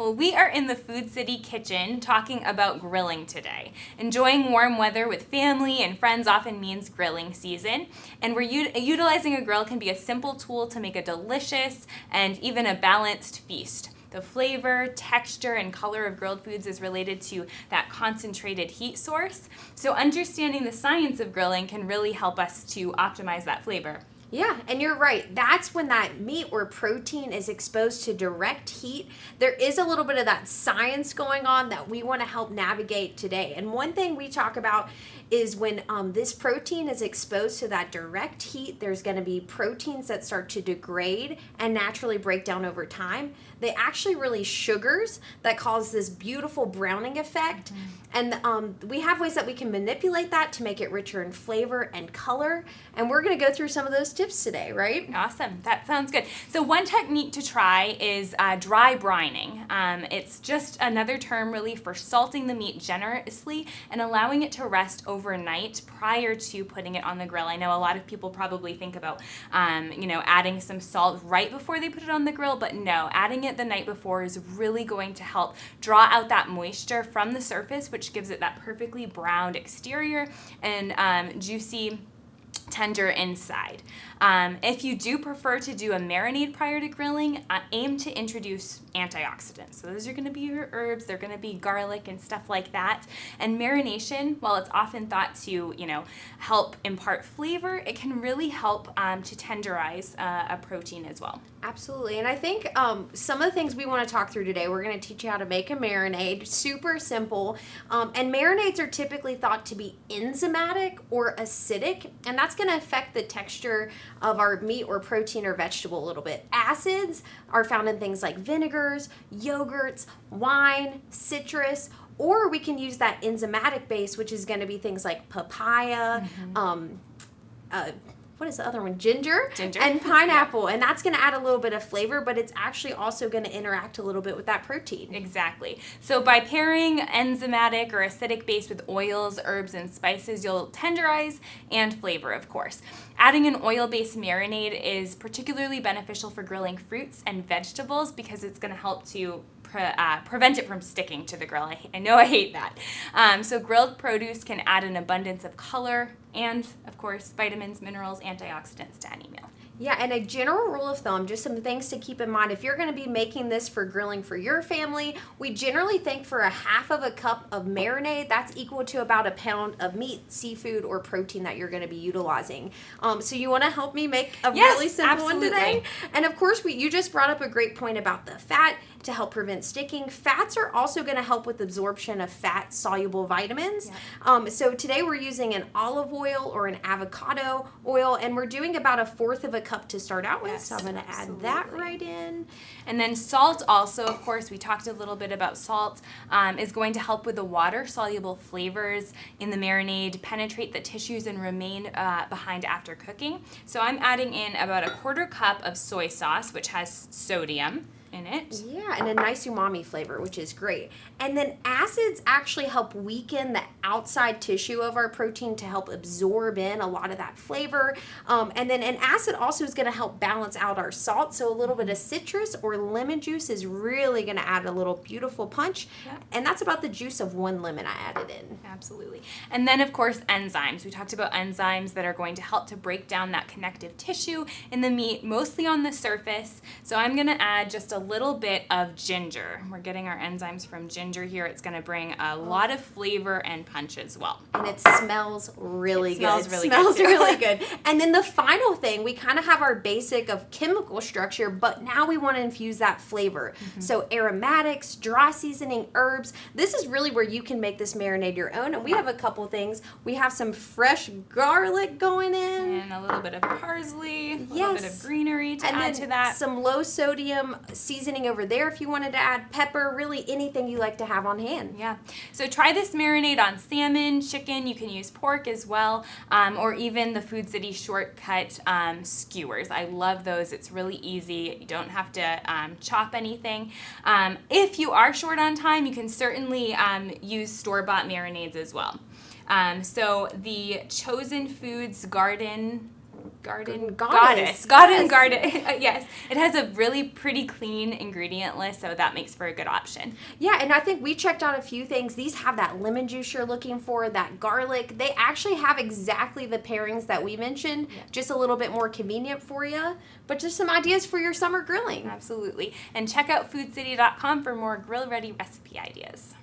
Well, we are in the Food City kitchen talking about grilling today. Enjoying warm weather with family and friends often means grilling season, and utilizing a grill can be a simple tool to make a delicious and even a balanced feast. The flavor, texture, and color of grilled foods is related to that concentrated heat source. So understanding the science of grilling can really help us to optimize that flavor. Yeah, and you're right. That's when that meat or protein is exposed to direct heat. There is a little bit of that science going on that we want to help navigate today. And one thing we talk about is when this protein is exposed to that direct heat, there's going to be proteins that start to degrade and naturally break down over time. They actually release sugars that cause this beautiful browning effect. And we have ways that we can manipulate that to make it richer in flavor and color. And we're going to go through some of those tips today, right? Awesome. That sounds good. So one technique to try is dry brining. It's just another term really for salting the meat generously and allowing it to rest overnight prior to putting it on the grill. I know a lot of people probably think about, adding some salt right before they put it on the grill, but no, adding it the night before is really going to help draw out that moisture from the surface, which gives it that perfectly browned exterior and juicy, tender inside. If you do prefer to do a marinade prior to grilling, aim to introduce antioxidants. So those are going to be your herbs, they're going to be garlic and stuff like that. And marination, while it's often thought to, help impart flavor, it can really help to tenderize a protein as well. Absolutely. And I think some of the things we want to talk through today, we're going to teach you how to make a marinade. Super simple. And marinades are typically thought to be enzymatic or acidic, and that's going to affect the texture of our meat or protein or vegetable a little bit. Acids are found in things like vinegars, yogurts, wine, citrus, or we can use that enzymatic base, which is going to be things like papaya, what is the other one? Ginger and pineapple. And that's going to add a little bit of flavor, but it's actually also going to interact a little bit with that protein. Exactly. So by pairing enzymatic or acidic base with oils, herbs, and spices, you'll tenderize and flavor, of course. Adding an oil-based marinade is particularly beneficial for grilling fruits and vegetables because it's going to help to prevent it from sticking to the grill. I know I hate that. So grilled produce can add an abundance of color and, of course, vitamins, minerals, antioxidants to any meal. Yeah, and a general rule of thumb, just some things to keep in mind. If you're going to be making this for grilling for your family, we generally think for a half of a cup of marinade, that's equal to about a pound of meat, seafood, or protein that you're going to be utilizing. So you want to help me make a really simple one today? And of course, you just brought up a great point about the fat to help prevent sticking. Fats are also going to help with absorption of fat-soluble vitamins. Yeah. So today we're using an olive oil or an avocado oil, and we're doing about a fourth of a cup to start out with. Yes, so I'm going to add that right in. And then salt also, of course, we talked a little bit about salt, is going to help with the water-soluble flavors in the marinade, penetrate the tissues, and remain behind after cooking. So I'm adding in about a quarter cup of soy sauce, which has sodium in it. Yeah, and a nice umami flavor, which is great. And then acids actually help weaken the outside tissue of our protein to help absorb in a lot of that flavor. And then an acid also is going to help balance out our salt. So a little bit of citrus or lemon juice is really going to add a little beautiful punch. Yeah. And that's about the juice of one lemon I added in. Absolutely. And then, of course, enzymes. We talked about enzymes that are going to help to break down that connective tissue in the meat, mostly on the surface. So I'm going to add just a little bit of ginger. We're getting our enzymes from ginger here. It's going to bring a lot of flavor and punch as well. And it smells really good. It smells really good. And then the final thing, we kind of have our basic of chemical structure, but now we want to infuse that flavor. Mm-hmm. So aromatics, dry seasoning, herbs. This is really where you can make this marinade your own. And we have a couple things. We have some fresh garlic going in. And a little bit of parsley, a little bit of greenery to add to that. Some low sodium seasoning over there if you wanted to add pepper, really anything you like to have on hand. Yeah. So try this marinade on salmon, chicken. You can use pork as well, or even the Food City shortcut skewers. I love those. It's really easy. You don't have to chop anything. If you are short on time, you can certainly use store-bought marinades as well. So the Chosen Foods Garden Garden Goddess. Garden Yes. Garden. Yes. It has a really pretty clean ingredient list, so that makes for a good option. Yeah, and I think we checked out a few things. These have that lemon juice you're looking for, that garlic. They actually have exactly the pairings that we mentioned, just a little bit more convenient for you, but just some ideas for your summer grilling. Absolutely. And check out foodcity.com for more grill-ready recipe ideas.